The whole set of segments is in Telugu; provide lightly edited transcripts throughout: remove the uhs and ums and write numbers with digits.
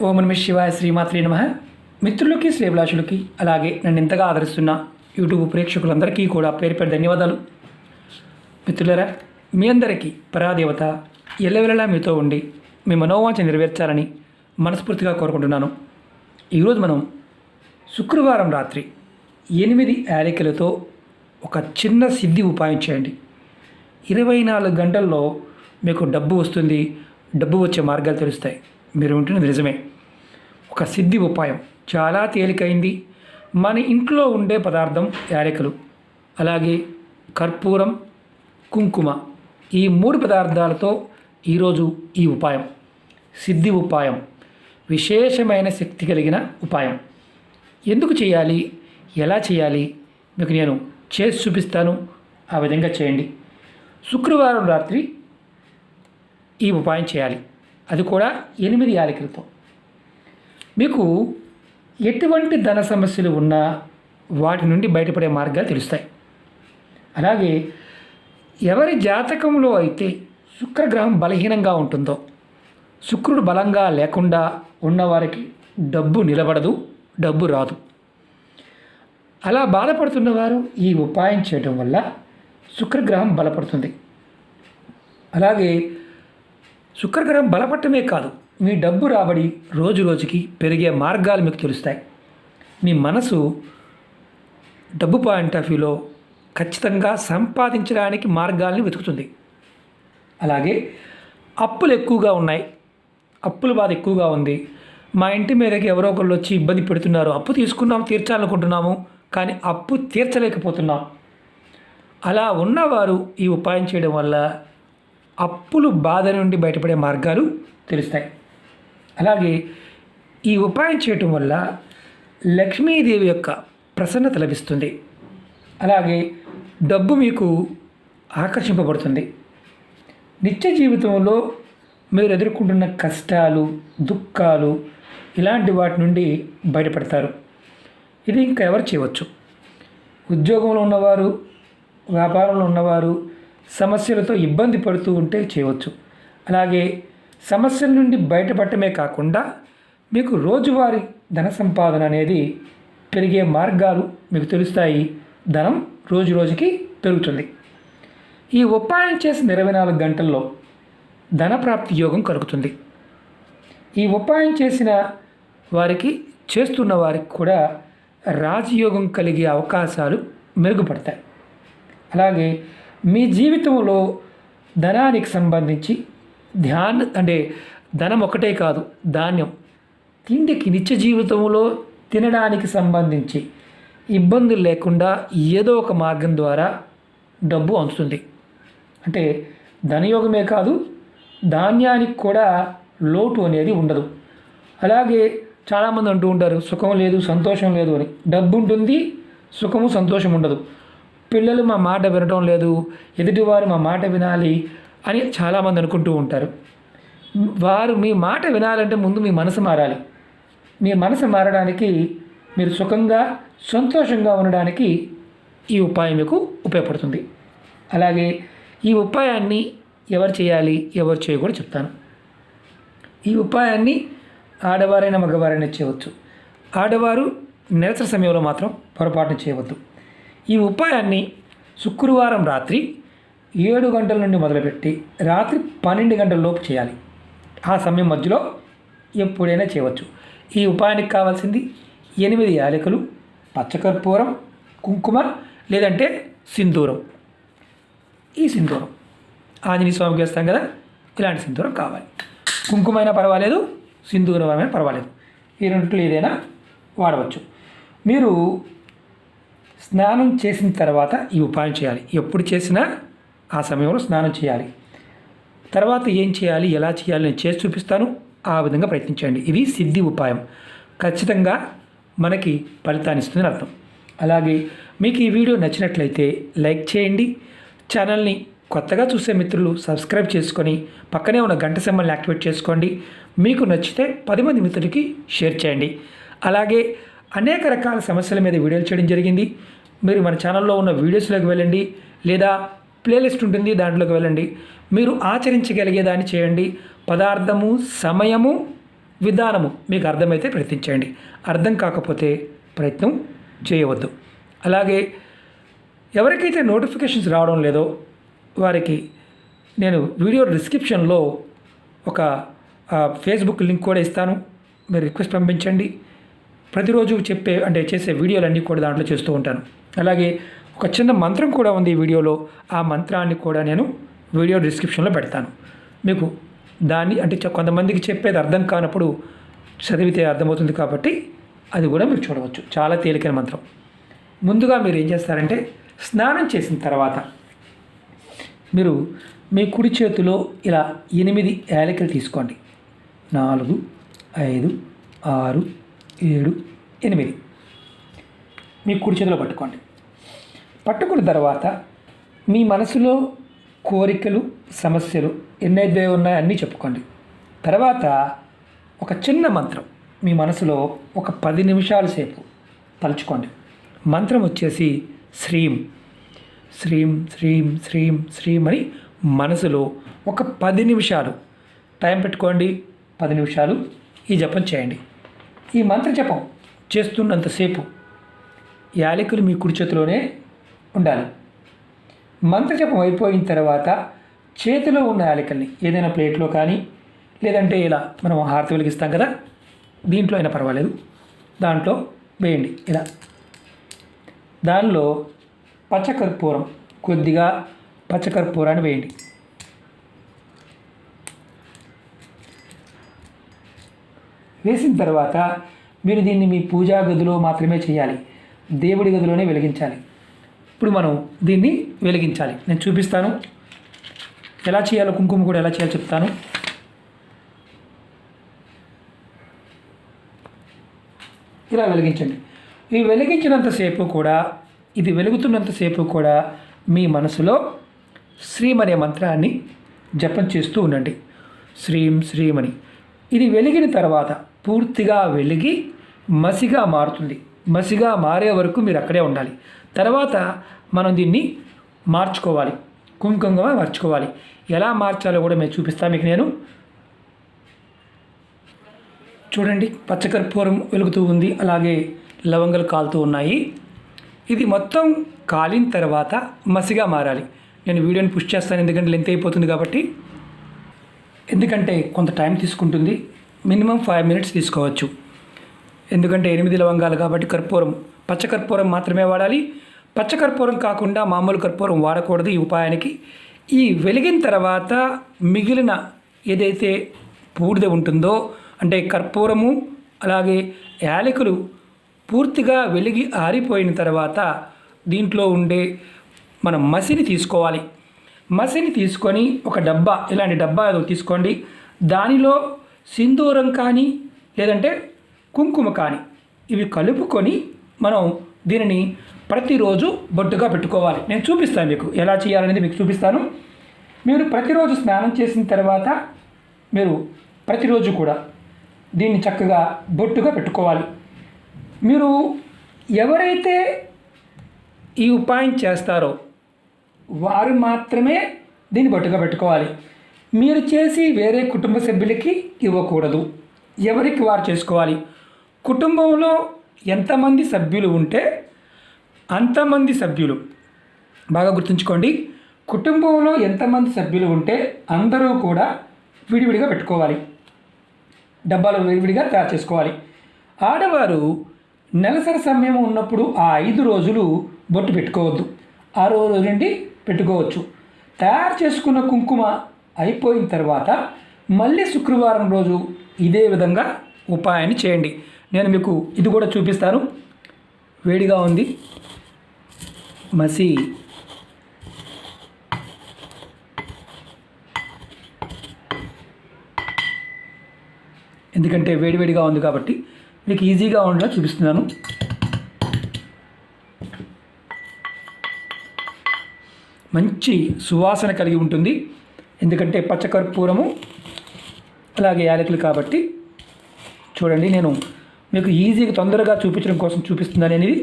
ఓం నమః శివాయ శ్రీమాత్రే నమః. మిత్రులకి శ్రేభిలాషులకి అలాగే నన్ను ఇంతగా ఆదరిస్తున్న యూట్యూబ్ ప్రేక్షకులందరికీ కూడా పేరు పేరు ధన్యవాదాలు. మిత్రులరా, మీ అందరికీ పరాదేవత ఎల్లవెల్లలా మీతో ఉండి మీ మనోవాంఛ నెరవేర్చాలని మనస్ఫూర్తిగా కోరుకుంటున్నాను. ఈరోజు మనం శుక్రవారం రాత్రి 8 యాలకులతో ఒక చిన్న సిద్ధి ఉపాయం చేయండి. 24 గంటల్లో మీకు డబ్బు వస్తుంది, డబ్బు వచ్చే మార్గాలు తెలుస్తాయి. మీరు ఉంటున్నది నిజమే. ఒక సిద్ధి ఉపాయం చాలా తేలికైంది. మన ఇంట్లో ఉండే పదార్థం యాలకులు, అలాగే కర్పూరం, కుంకుమ, ఈ 3 పదార్థాలతో ఈరోజు ఈ ఉపాయం సిద్ధి ఉపాయం, విశేషమైన శక్తి కలిగిన ఉపాయం. ఎందుకు చేయాలి, ఎలా చేయాలి మీకు నేను చేసి చూపిస్తాను. ఆ విధంగా చేయండి. శుక్రవారం రాత్రి ఈ ఉపాయం చేయాలి, అది కూడా 8 యాలకులతో. మీకు ఎటువంటి ధన సమస్యలు ఉన్నా వాటి నుండి బయటపడే మార్గాలు తెలుస్తాయి. అలాగే ఎవరి జాతకంలో అయితే శుక్రగ్రహం బలహీనంగా ఉంటుందో, శుక్రుడు బలంగా లేకుండా ఉన్నవారికి డబ్బు నిలబడదు, డబ్బు రాదు. అలా బాధపడుతున్నవారు ఈ ఉపాయం చేయడం వల్ల శుక్రగ్రహం బలపడుతుంది. అలాగే శుక్రగ్రహం బలపడటమే కాదు, మీ డబ్బు రాబడి రోజు రోజుకి పెరిగే మార్గాలు మీకు తెలుస్తాయి. మీ మనసు డబ్బు పాయింట్ ఆఫ్ వ్యూలో ఖచ్చితంగా సంపాదించడానికి మార్గాల్ని వెతుకుతుంది. అలాగే అప్పులు ఎక్కువగా ఉన్నాయి, అప్పుల బాధ ఎక్కువగా ఉంది, మా ఇంటి మీదకి ఎవరో ఒకళ్ళు వచ్చి ఇబ్బంది పెడుతున్నారు, అప్పు తీసుకున్నాం తీర్చాలనుకుంటున్నాము కానీ అప్పు తీర్చలేకపోతున్నాం. అలా ఉన్నవారు ఈ ఉపాయం చేయడం వల్ల అప్పులు బాధ నుండి బయటపడే మార్గాలు తెలుస్తాయి. అలాగే ఈ ఉపాయం చేయటం వల్ల లక్ష్మీదేవి యొక్క ప్రసన్నత లభిస్తుంది. అలాగే డబ్బు మీకు ఆకర్షింపబడుతుంది. నిత్య జీవితంలో మీరు ఎదుర్కొంటున్న కష్టాలు, దుఃఖాలు, ఇలాంటి వాటి నుండి బయటపడతారు. ఇది ఇంకా ఎవరు చేయవచ్చు. ఉద్యోగంలో ఉన్నవారు, వ్యాపారంలో ఉన్నవారు సమస్యలతో ఇబ్బంది పడుతూ ఉంటే చేయవచ్చు. అలాగే సమస్యల నుండి బయటపడటమే కాకుండా మీకు రోజువారీ ధన సంపాదన అనేది పెరిగే మార్గాలు మీకు తెలుస్తాయి. ధనం రోజు రోజుకి పెరుగుతుంది. ఈ ఉపాయం చేసిన 24 గంటల్లో ధనప్రాప్తి యోగం కలుగుతుంది. ఈ ఉపాయం చేసిన వారికి, చేస్తున్న వారికి కూడా రాజయోగం కలిగే అవకాశాలు మెరుగుపడతాయి. అలాగే మీ జీవితంలో ధనానికి సంబంధించి ధనం ఒకటే కాదు, ధాన్యం, తిండికి, నిత్య జీవితంలో తినడానికి సంబంధించి ఇబ్బందులు లేకుండా ఏదో ఒక మార్గం ద్వారా డబ్బు అందుతుంది. అంటే ధనయోగమే కాదు, ధాన్యానికి కూడా లోటు అనేది ఉండదు. అలాగే చాలామంది అంటూ ఉంటారు సుఖం లేదు, సంతోషం లేదు అని. డబ్బు ఉంటుంది, సుఖము సంతోషం ఉండదు. పిల్లలు మా మాట వినటం లేదు, ఎదుటివారు మా మాట వినాలి అని చాలామంది అనుకుంటూ ఉంటారు. వారు మీ మాట వినాలంటే ముందు మీ మనసు మారాలి. మీ మనసు మారడానికి, మీరు సుఖంగా సంతోషంగా ఉండడానికి ఈ ఉపాయం మీకు ఉపయోగపడుతుంది. అలాగే ఈ ఉపాయాన్ని ఎవరు చేయాలి, ఎవరు చేయకూడదు చెప్తాను. ఈ ఉపాయాన్ని ఆడవారైనా మగవారైనా చేయవచ్చు. ఆడవారు నిరసన సమయంలో మాత్రం పొరపాటున చేయవద్దు. ఈ ఉపాయాన్ని శుక్రవారం రాత్రి 7 గంటల నుండి మొదలుపెట్టి రాత్రి 12 గంటల లోపు చేయాలి. ఆ సమయం మధ్యలో ఎప్పుడైనా చేయవచ్చు. ఈ ఉపాయానికి కావాల్సింది 8 యాలకులు, పచ్చకర్పూరం, కుంకుమ, లేదంటే సింధూరం. ఈ సింధూరం ఆంజనేయ స్వామికి వేస్తాం కదా, ఇలాంటి సింధూరం కావాలి. కుంకుమైనా పర్వాలేదు, సింధూరం అయినా పర్వాలేదు, ఈ రెండిట్లో ఏదైనా వాడవచ్చు. మీరు స్నానం చేసిన తర్వాత ఈ ఉపాయం చేయాలి. ఎప్పుడు చేసినా ఆ సమయంలో స్నానం చేయాలి. తర్వాత ఏం చేయాలి, ఎలా చేయాలి నేను చేసి చూపిస్తాను. ఆ విధంగా ప్రయత్నించండి. ఇది సిద్ధి ఉపాయం, ఖచ్చితంగా మనకి ఫలితాన్ని ఇస్తుందని అర్థం. అలాగే మీకు ఈ వీడియో నచ్చినట్లయితే లైక్ చేయండి. ఛానల్ని కొత్తగా చూసే మిత్రులు సబ్స్క్రైబ్ చేసుకొని పక్కనే ఉన్న గంట సింబల్ని యాక్టివేట్ చేసుకోండి. మీకు నచ్చితే 10 మంది మిత్రులకి షేర్ చేయండి. అలాగే అనేక రకాల సమస్యల మీద వీడియోలు చేయడం జరిగింది. మీరు మన ఛానల్లో ఉన్న వీడియోస్లోకి వెళ్ళండి, లేదా ప్లేలిస్ట్ ఉంటుంది దాంట్లోకి వెళ్ళండి. మీరు ఆచరించగలిగేదాన్ని చేయండి. పదార్థము, సమయము, విధానము మీకు అర్థమైతే ప్రయత్నించండి, అర్థం కాకపోతే ప్రయత్నం చేయవద్దు. అలాగే ఎవరికైతే నోటిఫికేషన్స్ రావడం లేదో వారికి నేను వీడియో డిస్క్రిప్షన్లో ఒక ఫేస్బుక్ లింక్ కూడా ఇస్తాను. మీరు రిక్వెస్ట్ పంపించండి. ప్రతిరోజు చేసే వీడియోలన్నీ కూడా దాంట్లో చేస్తూ ఉంటాను. అలాగే ఒక చిన్న మంత్రం కూడా ఉంది ఈ వీడియోలో. ఆ మంత్రాన్ని కూడా నేను వీడియో డిస్క్రిప్షన్లో పెడతాను. మీకు దాన్ని కొంతమందికి చెప్పేది అర్థం కానప్పుడు చదివితే అర్థమవుతుంది కాబట్టి అది కూడా మీరు చూడవచ్చు. చాలా తేలికైన మంత్రం. ముందుగా మీరు ఏం చేస్తారంటే స్నానం చేసిన తర్వాత మీరు మీ కుడి చేతిలో ఇలా 8 యాలకులు తీసుకోండి. 4, 5, 6, 7, 8 మీ కుడి చేతిలో పట్టుకోండి. పట్టుకున్న తర్వాత మీ మనసులో కోరికలు, సమస్యలు ఎన్నైతే ఉన్నాయో అన్నీ చెప్పుకోండి. తర్వాత ఒక చిన్న మంత్రం మీ మనసులో ఒక 10 నిమిషాల సేపు తలుచుకోండి. మంత్రం వచ్చేసి శ్రీం శ్రీం శ్రీం శ్రీం శ్రీం అని మనసులో ఒక 10 నిమిషాలు టైం పెట్టుకోండి. 10 నిమిషాలు ఈ జపం చేయండి. ఈ మంత్ర జపం చేస్తున్నంతసేపు యాలకులు మీ కుడి చేతిలోనే ఉండాలి. మంత్ర జపం అయిపోయిన తర్వాత చేతిలో ఉన్న యాలకుల్ని ఏదైనా ప్లేట్లో కానీ లేదంటే ఇలా మనం హారతి వెలిగిస్తాం కదా, దీంట్లో అయినా పర్వాలేదు, దాంట్లో వేయండి. ఇలా దానిలో పచ్చకర్పూరం, కొద్దిగా పచ్చకర్పూరాన్ని వేయండి. వేసిన తర్వాత మీరు దీన్ని మీ పూజా గదిలో మాత్రమే చేయాలి, దేవుడి గదిలోనే వెలిగించాలి. ఇప్పుడు మనం దీన్ని వెలిగించాలి. నేను చూపిస్తాను ఎలా చేయాలో, కుంకుమ కూడా ఎలా చేయాలో చెప్తాను. ఇలా వెలిగించండి. ఈ వెలిగించినంతసేపు కూడా, ఇది వెలుగుతున్నంతసేపు కూడా మీ మనసులో శ్రీం అనే మంత్రాన్ని జపం చేస్తూ ఉండండి. శ్రీం శ్రీం అని. ఇది వెలిగిన తర్వాత పూర్తిగా వెలిగి మసిగా మారుతుంది. మసిగా మారే వరకు మీరు అక్కడే ఉండాలి. తర్వాత మనం దీన్ని మార్చుకోవాలి, కుంకుమగా మార్చుకోవాలి. ఎలా మార్చాలో కూడా మేము చూపిస్తాను మీకు. నేను చూడండి, పచ్చకర్పూరం వెలుగుతూ ఉంది, అలాగే లవంగాలు కాలుతూ ఉన్నాయి. ఇది మొత్తం కాలిన తర్వాత మసిగా మారాలి. నేను వీడియోని పుష్ చేస్తాను ఎందుకంటే లెంత్ అయిపోతుంది కాబట్టి. ఎందుకంటే కొంత టైం తీసుకుంటుంది, మినిమం 5 మినిట్స్ తీసుకోవచ్చు. ఎందుకంటే 8 లవంగాలు కాబట్టి కర్పూరం, పచ్చకర్పూరం మాత్రమే వాడాలి. పచ్చకర్పూరం కాకుండా మామూలు కర్పూరం వాడకూడదు ఈ ఉపాయానికి. ఈ వెలిగిన తర్వాత మిగిలిన ఏదైతే బూడిద ఉంటుందో, అంటే కర్పూరము అలాగే యాలకులు పూర్తిగా వెలిగి ఆరిపోయిన తర్వాత దీంట్లో ఉండే మనం మసిని తీసుకోవాలి. మసిని తీసుకొని ఒక డబ్బా, ఇలాంటి డబ్బా ఏదో తీసుకోండి. దానిలో సింధూరం కానీ లేదంటే కుంకుమ కానీ ఇవి కలుపుకొని మనం దీనిని ప్రతిరోజు బొట్టుగా పెట్టుకోవాలి. నేను చూపిస్తాను మీకు ఎలా చేయాలనేది మీకు చూపిస్తాను. మీరు ప్రతిరోజు స్నానం చేసిన తర్వాత మీరు ప్రతిరోజు కూడా దీన్ని చక్కగా బొట్టుగా పెట్టుకోవాలి. మీరు ఎవరైతే ఈ ఉపాయం చేస్తారో వారు మాత్రమే దీన్ని బొట్టుగా పెట్టుకోవాలి. మీరు చేసి వేరే కుటుంబ సభ్యులకి ఇవ్వకూడదు. ఎవరికి వారు చేసుకోవాలి. కుటుంబంలో ఎంతమంది సభ్యులు ఉంటే అంతమంది సభ్యులు, బాగా గుర్తుంచుకోండి, కుటుంబంలో ఎంతమంది సభ్యులు ఉంటే అందరూ కూడా విడివిడిగా పెట్టుకోవాలి. డబ్బాలు విడివిడిగా తయారు చేసుకోవాలి. ఆడవారు నెలసరి సమయం ఉన్నప్పుడు ఆ 5 రోజులు బొట్టు పెట్టుకోవద్దు, 6వ రోజు నుండి పెట్టుకోవచ్చు. తయారు చేసుకున్న కుంకుమ అయిపోయిన తర్వాత మళ్ళీ శుక్రవారం రోజు ఇదే విధంగా ఉపాయాన్ని చేయండి. నేను మీకు ఇది కూడా చూపిస్తాను. వేడిగా ఉంది మసి. ఎందుకంటే వేడివేడిగా ఉంది కాబట్టి మీకు ఈజీగా ఉండేలా చూపిస్తున్నాను. మంచి సువాసన కలిగి ఉంటుంది. ఎందుకంటే పచ్చకర్పూరము అలాగే యాలకులు కాబట్టి. చూడండి, నేను మీకు ఈజీగా తొందరగా చూపించడం కోసం చూపిస్తున్నాను. అనేది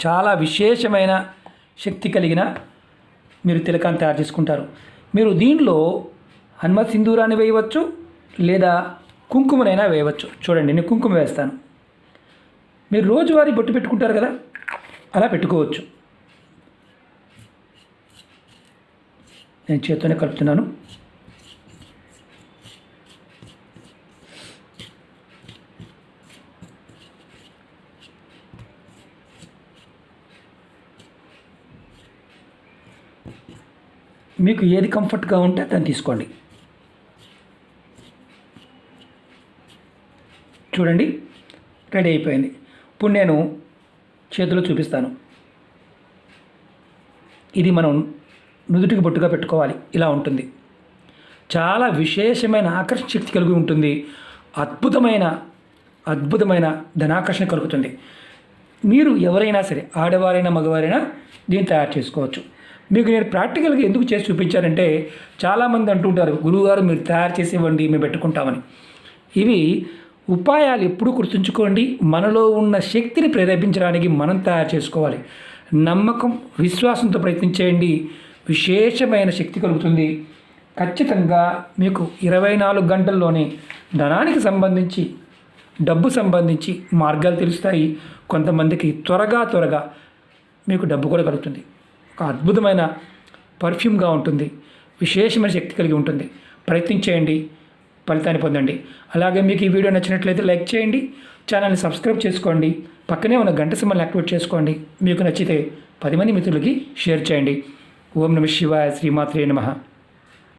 చాలా విశేషమైన శక్తి కలిగిన మీరు తిలకాన్ని తయారు చేసుకుంటారు. మీరు దీనిలో హనుమత్ సింధూరాన్ని వేయవచ్చు, లేదా కుంకుమనైనా వేయవచ్చు. చూడండి, నేను కుంకుమ వేస్తాను. మీరు రోజువారీ బొట్టు పెట్టుకుంటారు కదా, అలా పెట్టుకోవచ్చు. నేను చేత్తోనే కలుపుతున్నాను. మీకు ఏది కంఫర్ట్గా ఉంటే దాన్ని తీసుకోండి. చూడండి, రెడీ అయిపోయింది. ఇప్పుడు నేను చేతిలో చూపిస్తాను. ఇది మనం నుదుటికి బొట్టుగా పెట్టుకోవాలి. ఇలా ఉంటుంది. చాలా విశేషమైన ఆకర్షణ శక్తి కలిగి ఉంటుంది. అద్భుతమైన ధనాకర్షణ కలుగుతుంది. మీరు ఎవరైనా సరే, ఆడవారైనా మగవారైనా దీన్ని తయారు చేసుకోవచ్చు. మీకు నేను ప్రాక్టికల్గా ఎందుకు చేసి చూపించానంటే, చాలామంది అంటుంటారు, గురువుగారు మీరు తయారు చేసి ఇవ్వండి, మేము పెట్టుకుంటామని. ఇవి ఉపాయాలు ఎప్పుడూ గుర్తుంచుకోండి. మనలో ఉన్న శక్తిని ప్రేరేపించడానికి మనం తయారు చేసుకోవాలి. నమ్మకం, విశ్వాసంతో ప్రయత్నించేయండి. విశేషమైన శక్తి కలుగుతుంది. ఖచ్చితంగా మీకు 24 గంటల్లోనే ధనానికి సంబంధించి, డబ్బు సంబంధించి మార్గాలు తెలుస్తాయి. కొంతమందికి త్వరగా మీకు డబ్బు కూడా కలుగుతుంది. ఒక అద్భుతమైన పర్ఫ్యూమ్గా ఉంటుంది. విశేషమైన శక్తి కలిగి ఉంటుంది. ప్రయత్నించేయండి, ఫలితాన్ని పొందండి. అలాగే మీకు ఈ వీడియో నచ్చినట్లయితే లైక్ చేయండి, ఛానల్ని సబ్స్క్రైబ్ చేసుకోండి, పక్కనే ఉన్న గంట సింబల్ని యాక్టివేట్ చేసుకోండి. మీకు నచ్చితే 10 మంది మిత్రులకి షేర్ చేయండి. ఓం నమః శివాయ. శ్రీమాత్రే నమః.